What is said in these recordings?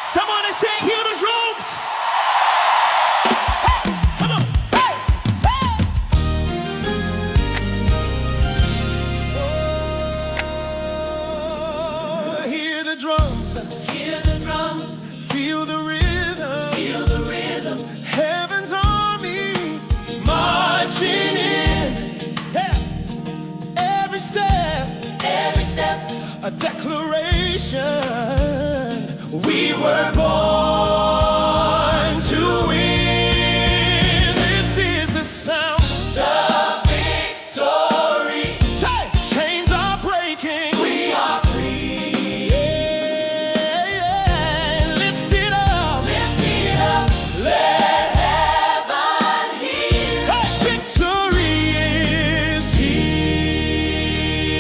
Someone is saying, hear the drums. Hey, come on. Hey, hey. Oh, hear the drums. Hear the drums. Feel the rhythm. Feel the rhythm. Heaven's army marching in. Yeah. Every step. Every step. A declaration. We were born to win. This is the sound The victory. Chains are breaking. We are free. Yeah. Lift it up. Lift it up. Let heaven hear. Hey. Victory is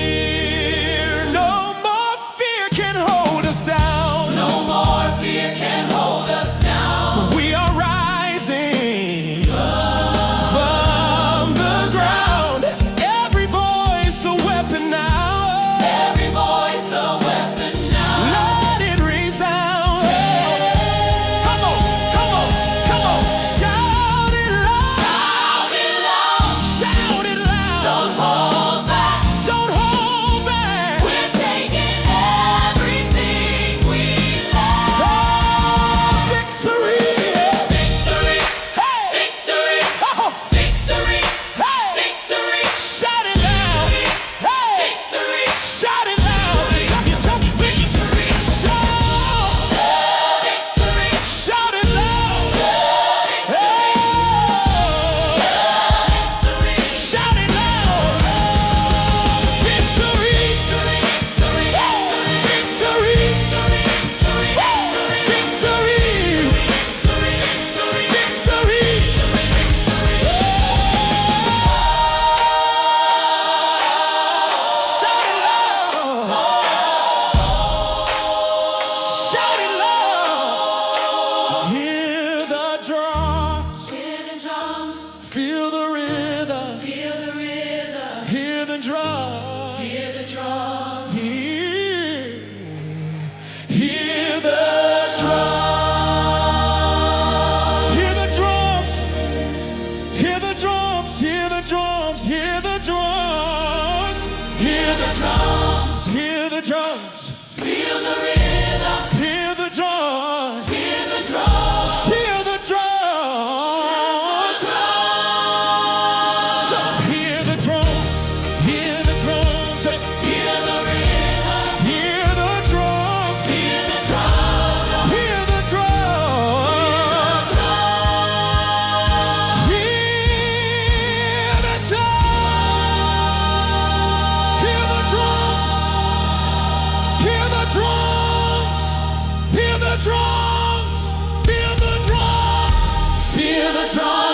here. No more fear can hold us down. No more fear can hold us down. We are rising from the ground. Every voice a weapon now. Every voice a weapon now. Let it resound. Come on, come on, come on. Shout it loud. Shout it loud. Shout it loud. Don't hold back. Don't hold back. We're taking everything we love. Oh, victory. Victory. Hey. Victory. Oh, Victory. hey. Victory. Shout it loud. Hey. Victory. Shout it loud. Jump, jump, victory. Shout. Victory. Shout it loud. Hey. Shout it loud. Victory. Victory. Victory. Victory. Shout it loud. Shout it loud. Hear the drums. Hear the drums. Feel the rhythm. Feel the rhythm. Hear the drums. Hear the drums. Hear the drums. Hear the drums. Hear the drums. Hear the drums. Hear the drums. Hear the drums. Hear the drums. Feel the rhythm. Hear the drums. Hear the drums. Hear the drums. So hear the drum. Hear the drums. Hear the rhythm. Hear the drum. Hear the drums. Hear the drums. Hear the drums. Hear the drums. Hear the drums. Hear the drums. Hear the drums. Feel the drums.